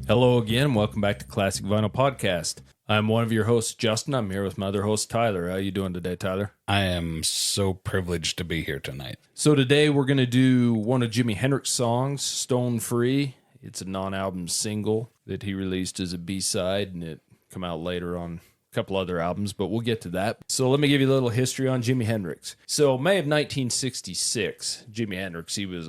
Hello again. Welcome back to Classic Vinyl Podcast. I'm one of your hosts, Justin. I'm here with my other host, Tyler. How you doing today, Tyler? I am so privileged to be here tonight. So today we're going to do one of Jimi Hendrix' songs, Stone Free. It's a non-album single that he released as a B-side, and it come out later on a couple other albums, but we'll get to that. So let me give you a little history on Jimi Hendrix. So May of 1966, Jimi Hendrix, he was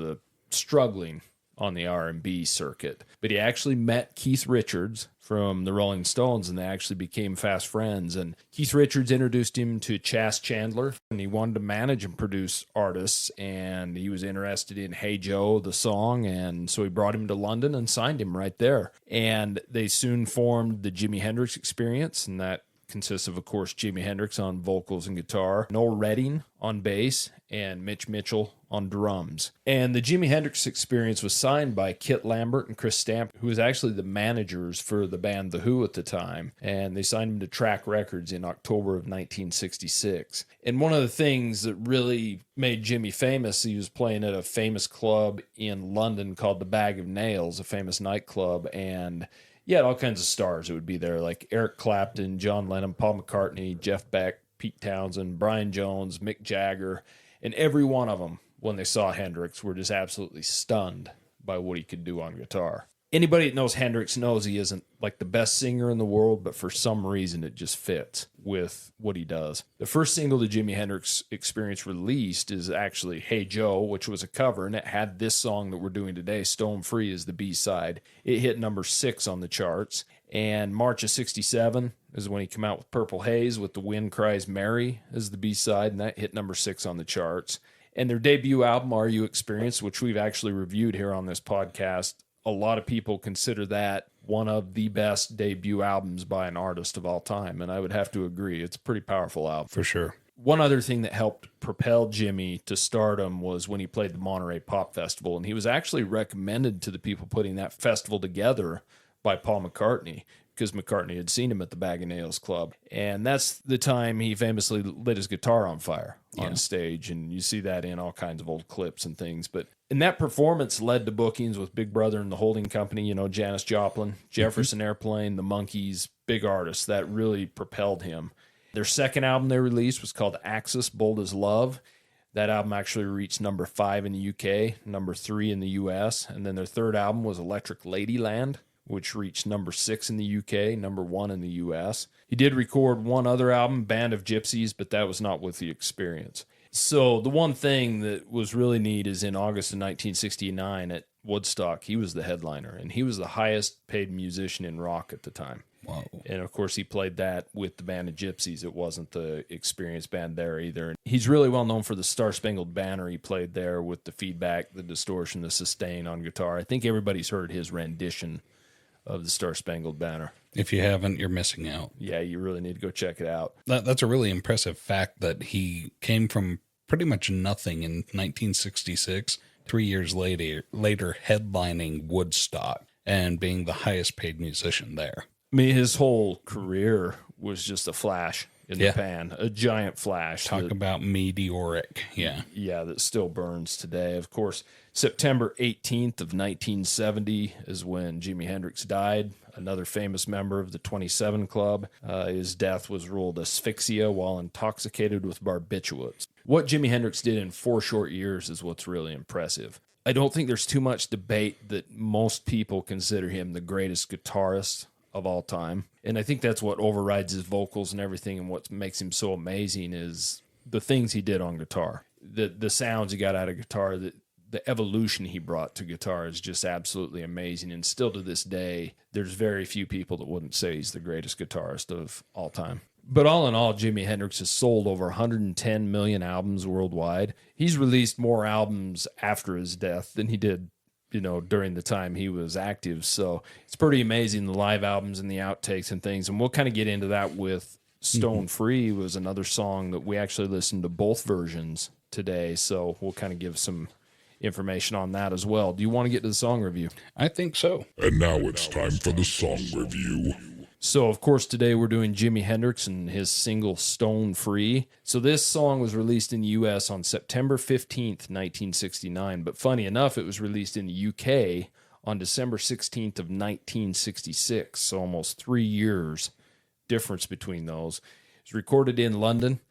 struggling on the R&B circuit, but he actually met Keith Richards from the Rolling Stones, and they actually became fast friends. And Keith Richards introduced him to Chas Chandler, and he wanted to manage and produce artists, and he was interested in Hey Joe, the song, and so he brought him to London and signed him right there. And they soon formed the Jimi Hendrix Experience, and that consists of course, Jimi Hendrix on vocals and guitar, Noel Redding on bass, and Mitch Mitchell on drums. And the Jimi Hendrix Experience was signed by Kit Lambert and Chris Stamp, who was actually the managers for the band The Who at the time. And they signed him to Track Records in October of 1966. And one of the things that really made Jimmy famous, he was playing at a famous club in London called the Bag of Nails, a famous nightclub, and you had all kinds of stars that would be there, like Eric Clapton, John Lennon, Paul McCartney, Jeff Beck, Pete Townsend, Brian Jones, Mick Jagger, and every one of them, when they saw Hendrix, were just absolutely stunned by what he could do on guitar. Anybody that knows Hendrix knows he isn't like the best singer in the world, but for some reason it just fits with what he does. The first single the Jimi Hendrix Experience released is actually Hey Joe, which was a cover, and it had this song that we're doing today, Stone Free, as the B-side. It hit number 6 on the charts, and March of 67 is when he came out with Purple Haze with The Wind Cries Mary as the B-side, and that hit number 6 on the charts. And their debut album, Are You Experienced, which we've actually reviewed here on this podcast, a lot of people consider that one of the best debut albums by an artist of all time, and I would have to agree. It's a pretty powerful album. For sure. One other thing that helped propel Jimmy to stardom was when he played the Monterey Pop Festival, and he was actually recommended to the people putting that festival together by Paul McCartney, because McCartney had seen him at the Bag of Nails Club. And that's the time he famously lit his guitar on fire on stage, and you see that in all kinds of old clips and things. And that performance led to bookings with Big Brother and the Holding Company, you know, Janis Joplin, Jefferson Airplane, the Monkees, big artists. That really propelled him. Their second album they released was called Axis, Bold as Love. That album actually reached number 5 in the UK, number 3 in the US. And then their third album was Electric Ladyland, which reached number 6 in the UK, number 1 in the US. He did record one other album, Band of Gypsies, but that was not with the Experience. So the one thing that was really neat is in August of 1969 at Woodstock, he was the headliner, and he was the highest paid musician in rock at the time. Wow. And of course, he played that with the Band of Gypsies. It wasn't the Experience band there either. And he's really well known for the Star Spangled Banner he played there with the feedback, the distortion, the sustain on guitar. I think everybody's heard his rendition of the Star Spangled Banner. If you haven't, you're missing out. Yeah, you really need to go check it out. That's a really impressive fact that he came from pretty much nothing in 1966, 3 years later headlining Woodstock and being the highest paid musician there. I mean, his whole career was just a flash in the pan, a giant flash. Talk about meteoric, Yeah, that still burns today. Of course, September 18th of 1970 is when Jimi Hendrix died, another famous member of the 27 Club. His death was ruled asphyxia while intoxicated with barbiturates. What Jimi Hendrix did in 4 short years is what's really impressive. I don't think there's too much debate that most people consider him the greatest guitarist of all time. And I think that's what overrides his vocals and everything, and what makes him so amazing is the things he did on guitar. The sounds he got out of guitar, the evolution he brought to guitar is just absolutely amazing. And still to this day, there's very few people that wouldn't say he's the greatest guitarist of all time. But all in all, Jimi Hendrix has sold over 110 million albums worldwide. He's released more albums after his death than he did, you know, during the time he was active. So it's pretty amazing, the live albums and the outtakes and things. And we'll kind of get into that with Stone Free was another song that we actually listened to both versions today. So we'll kind of give some information on that as well. Do you want to get to the song review? I think so. And now it's time for the song review. So, of course, today we're doing Jimi Hendrix and his single Stone Free. So this song was released in the U.S. on September 15th, 1969. But funny enough, it was released in the U.K. on December 16th of 1966, so almost 3 years difference between those. It was recorded in London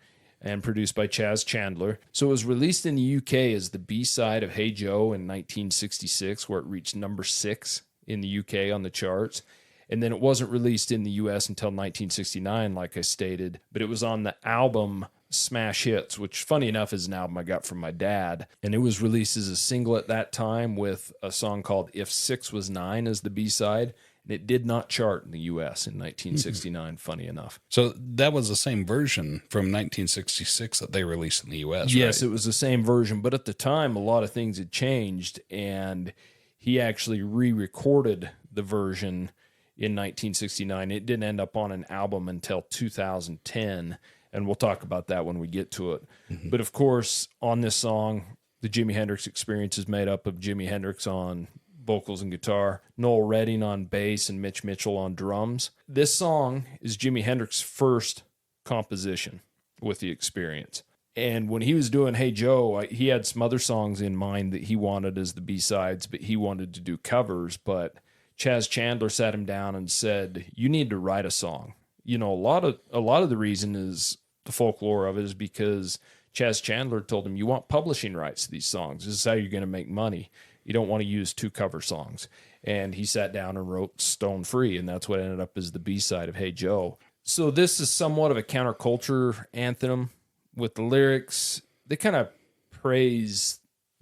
and produced by Chas Chandler. So it was released in the UK as the B-side of Hey Joe in 1966, where it reached number 6 in the UK on the charts. And then it wasn't released in the US until 1969, like I stated, but it was on the album Smash Hits, which, funny enough, is an album I got from my dad. And it was released as a single at that time with a song called If 6 Was 9 as the B-side. And it did not chart in the U.S. in 1969, funny enough. So that was the same version from 1966 that they released in the U.S., Yes, right? it was the same version. But at the time, a lot of things had changed. And he actually re-recorded the version in 1969. It didn't end up on an album until 2010. And we'll talk about that when we get to it. Mm-hmm. But of course, on this song, the Jimi Hendrix Experience is made up of Jimi Hendrix on vocals and guitar, Noel Redding on bass, and Mitch Mitchell on drums. This song is Jimi Hendrix's first composition with the Experience. And when he was doing Hey Joe, he had some other songs in mind that he wanted as the B-sides, but he wanted to do covers. But Chas Chandler sat him down and said, you need to write a song. You know, a lot of the reason is the folklore of it is because Chas Chandler told him, you want publishing rights to these songs. This is how you're going to make money. You don't want to use 2 cover songs. And he sat down and wrote Stone Free, and that's what ended up as the B-side of Hey Joe. So this is somewhat of a counterculture anthem with the lyrics. They kind of praise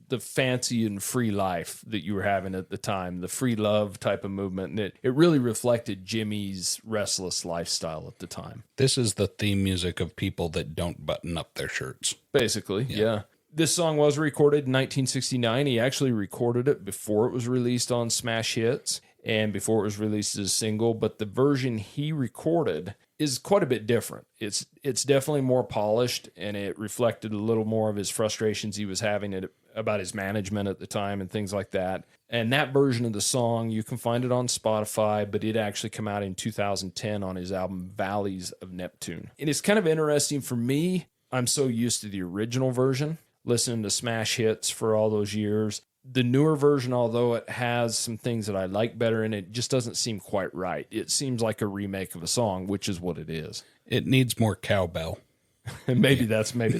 the fancy and free life that you were having at the time, the free love type of movement. And it really reflected Jimmy's restless lifestyle at the time. This is the theme music of people that don't button up their shirts. Basically, yeah. This song was recorded in 1969. He actually recorded it before it was released on Smash Hits and before it was released as a single, but the version he recorded is quite a bit different. It's definitely more polished, and it reflected a little more of his frustrations he was having about his management at the time and things like that. And that version of the song, you can find it on Spotify, but it actually came out in 2010 on his album Valleys of Neptune. And it's kind of interesting for me. I'm so used to the original version, listening to Smash Hits for all those years. The newer version, although it has some things that I like better in it, just doesn't seem quite right. It seems like a remake of a song, which is what it is. It needs more cowbell. And maybe that's what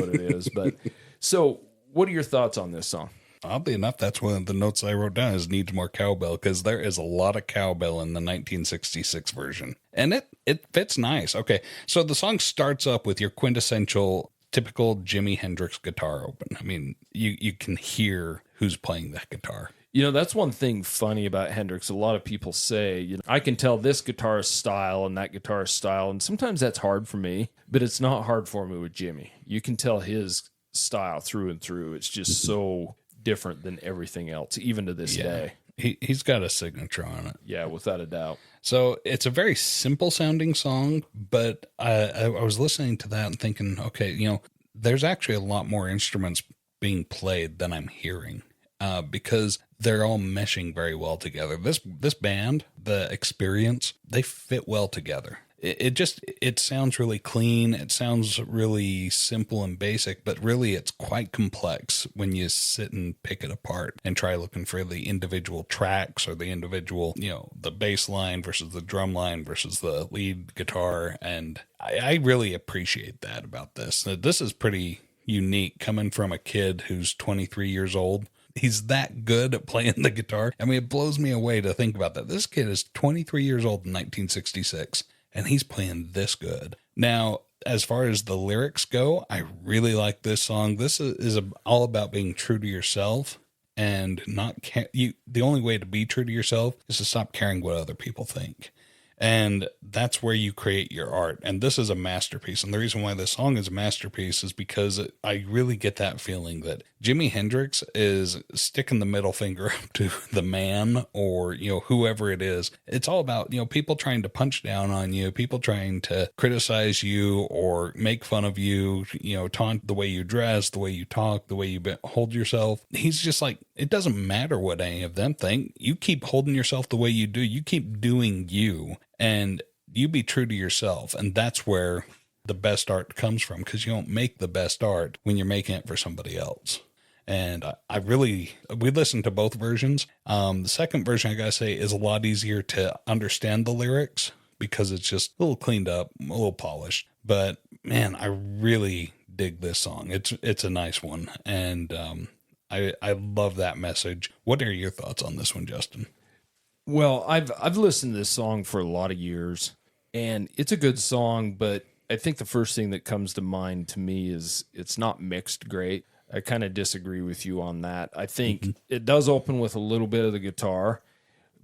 it is. But so what are your thoughts on this song? Oddly enough, that's one of the notes I wrote down is needs more cowbell, because there is a lot of cowbell in the 1966 version. And it fits nice. Okay, so the song starts up with your quintessential typical Jimi Hendrix guitar open. I mean, you can hear who's playing that guitar. You know, that's one thing funny about Hendrix. A lot of people say, you know, I can tell this guitarist style and that guitarist style, and sometimes that's hard for me, but it's not hard for me with Jimmy. You can tell his style through and through. It's just so different than everything else, even to this day. He's got a signature on it. Yeah, without a doubt. So it's a very simple sounding song, but I was listening to that and thinking, okay, you know, there's actually a lot more instruments being played than I'm hearing, because they're all meshing very well together. This band, the Experience, they fit well together. It sounds really clean. It sounds really simple and basic, but really it's quite complex when you sit and pick it apart and try looking for the individual tracks or the individual, you know, the bass line versus the drum line versus the lead guitar. And I really appreciate that about this. This is pretty unique coming from a kid who's 23 years old. He's that good at playing the guitar. I mean, it blows me away to think about that. This kid is 23 years old in 1966. And he's playing this good. Now, as far as the lyrics go, I really like this song. This is all about being true to yourself and not the only way to be true to yourself is to stop caring what other people think. And that's where you create your art. And this is a masterpiece. And the reason why this song is a masterpiece is because I really get that feeling that Jimi Hendrix is sticking the middle finger up to the man or, you know, whoever it is. It's all about, you know, people trying to punch down on you, people trying to criticize you or make fun of you, you know, taunt the way you dress, the way you talk, the way you hold yourself. He's just like, it doesn't matter what any of them think. You keep holding yourself the way you do. You keep doing you. And you be true to yourself. And that's where the best art comes from, because you don't make the best art when you're making it for somebody else. And we listened to both versions. The second version, I gotta say, is a lot easier to understand the lyrics because it's just a little cleaned up, a little polished. But man, I really dig this song. It's a nice one. And I love that message. What are your thoughts on this one, Justin? Well, I've listened to this song for a lot of years, and it's a good song, but I think the first thing that comes to mind to me is it's not mixed great. I kind of disagree with you on that. I think it does open with a little bit of the guitar,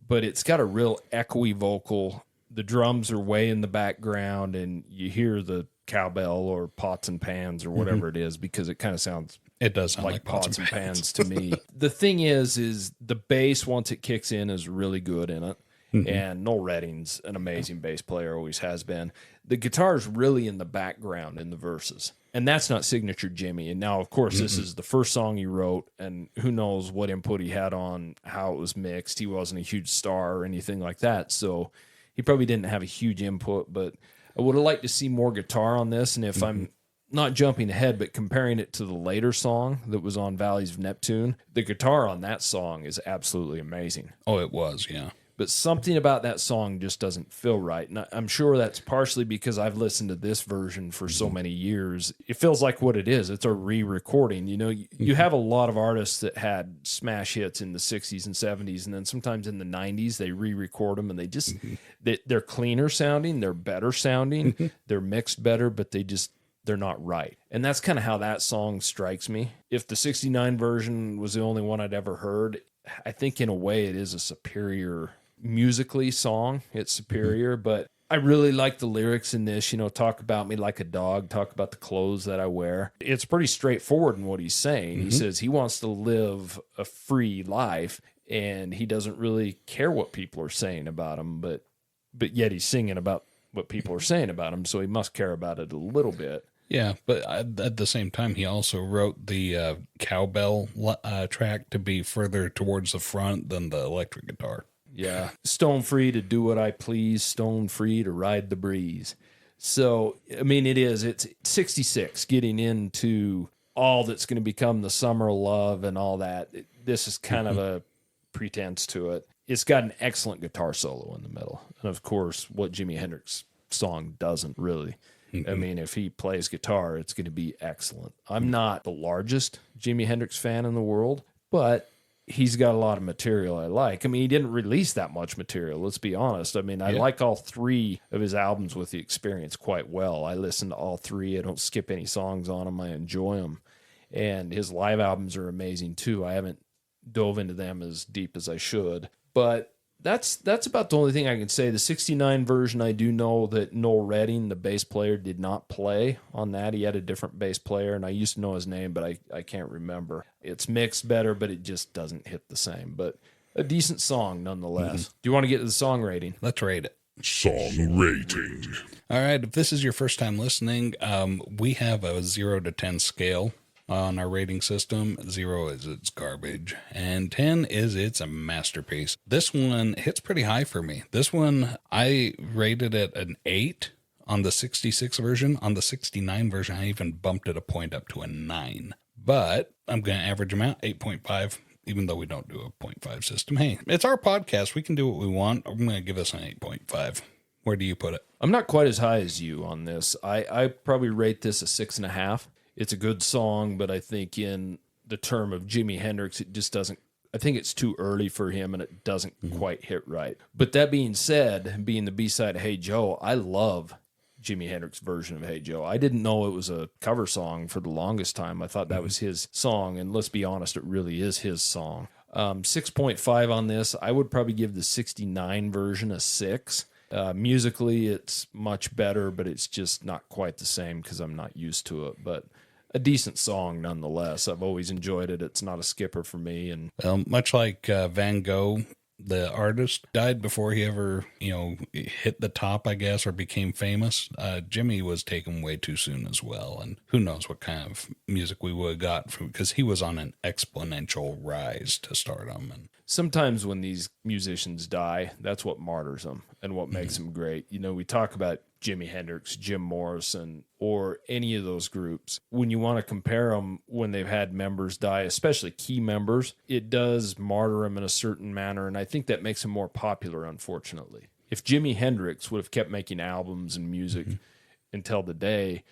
but it's got a real echoey vocal. The drums are way in the background, and you hear the cowbell or pots and pans or whatever it is, because it kind of sounds It does sound like pots and pans to me. The thing is the bass, once it kicks in, is really good in it. And Noel Redding's an amazing bass player, always has been. The guitar is really in the background in the verses, and that's not signature Jimmy. And now, of course, this is the first song he wrote, and who knows what input he had on how it was mixed. He wasn't a huge star or anything like that, so he probably didn't have a huge input, but I would have liked to see more guitar on this. And if I'm not jumping ahead, but comparing it to the later song that was on Valleys of Neptune, the guitar on that song is absolutely amazing. Oh, it was, yeah. But something about that song just doesn't feel right. And I'm sure that's partially because I've listened to this version for so many years. It feels like what it is. It's a re-recording. You know, you have a lot of artists that had smash hits in the 60s and 70s, and then sometimes in the 90s they re-record them, and they just, they're cleaner sounding, they're better sounding, they're mixed better, but they're not right. And that's kind of how that song strikes me. If the 69 version was the only one I'd ever heard, I think in a way it is a superior musically song. It's superior, but I really like the lyrics in this. You know, talk about me like a dog, talk about the clothes that I wear. It's pretty straightforward in what he's saying. He says he wants to live a free life, and he doesn't really care what people are saying about him, but yet he's singing about what people are saying about him, so he must care about it a little bit. Yeah, but at the same time, he also wrote the cowbell track to be further towards the front than the electric guitar. Yeah. Stone free to do what I please, stone free to ride the breeze. So, I mean, it's 66, getting into all that's going to become the summer of love and all that. This is kind of a pretense to it. It's got an excellent guitar solo in the middle. And of course, what Jimi Hendrix song doesn't really. I mean, if he plays guitar, it's going to be excellent. I'm not the largest Jimi Hendrix fan in the world, but he's got a lot of material I like. I mean, he didn't release that much material, let's be honest. I mean, I like all three of his albums with the Experience quite well. I listen to all three. I don't skip any songs on them. I enjoy them. And his live albums are amazing too. I haven't dove into them as deep as I should. But that's about the only thing I can say. The 69 version, I do know that Noel Redding, the bass player, did not play on that. He had a different bass player, and I used to know his name, but I can't remember. It's mixed better, but it just doesn't hit the same. But a decent song nonetheless. Do you want to get to the song rating? Let's rate it. Song rating. All right, if this is your first time listening, we have a 0 to 10 scale on our rating system. 0 is it's garbage, and 10 is it's a masterpiece. This one hits pretty high for me. This one, I rated it an 8 on the 66 version. On the 69 version, I even bumped it a point up to a 9. But I'm going to average them out, 8.5, even though we don't do a 0.5 system. Hey, it's our podcast. We can do what we want. I'm going to give this an 8.5. Where do you put it? I'm not quite as high as you on this. I probably rate this a 6.5. It's a good song, but I think in the term of Jimi Hendrix, it just doesn't, I think it's too early for him, and it doesn't quite hit right. But that being said, being the B-side of Hey Joe, I love Jimi Hendrix's version of Hey Joe. I didn't know it was a cover song for the longest time. I thought that was his song, and let's be honest, it really is his song. 6.5 on this. I would probably give the 69 version a 6. Musically, it's much better, but it's just not quite the same because I'm not used to it. But a decent song nonetheless. I've always enjoyed it. It's not a skipper for me. And much like Van Gogh, the artist, died before he ever, hit the top, I guess, or became famous. Jimmy was taken way too soon as well. And who knows what kind of music we would have got from, because he was on an exponential rise to stardom. And sometimes when these musicians die, that's what martyrs them and what makes them great. You know, we talk about Jimi Hendrix, Jim Morrison, or any of those groups. When you want to compare them when they've had members die, especially key members, it does martyr them in a certain manner, and I think that makes them more popular, unfortunately. If Jimi Hendrix would have kept making albums and music until the day,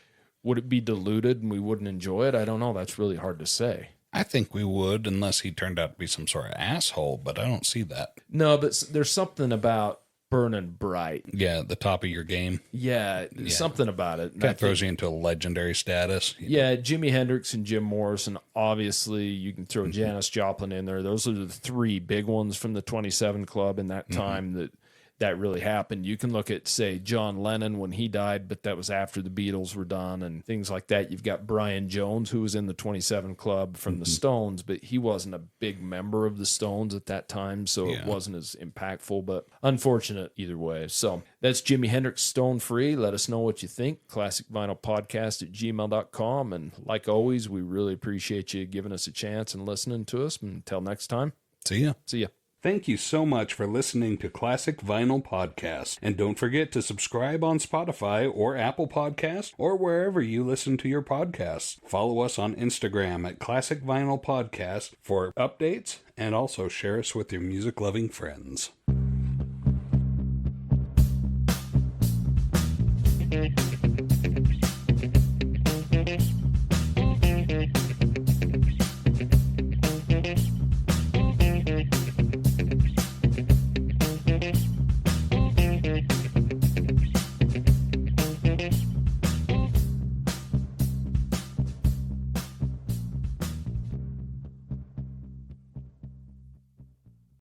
would it be diluted and we wouldn't enjoy it? I don't know. That's really hard to say. I think we would, unless he turned out to be some sort of asshole, but I don't see that. No, but there's something about burning bright. Yeah, at the top of your game. Yeah, something about it. Kind of throws you into a legendary status. Yeah, Jimi Hendrix and Jim Morrison, obviously, you can throw Janis Joplin in there. Those are the three big ones from the 27 Club in that time that really happened. You can look at, say, John Lennon when he died, but that was after the Beatles were done and things like that. You've got Brian Jones, who was in the 27 Club from the Stones, but he wasn't a big member of the Stones at that time, so it wasn't as impactful, but unfortunate either way. So that's Jimi Hendrix, Stone Free. Let us know what you think. ClassicVinylPodcast@gmail.com. And like always, we really appreciate you giving us a chance and listening to us. Until next time, See ya. see ya. Thank you so much for listening to Classic Vinyl Podcast. And don't forget to subscribe on Spotify or Apple Podcasts or wherever you listen to your podcasts. Follow us on Instagram at Classic Vinyl Podcast for updates, and also share us with your music-loving friends.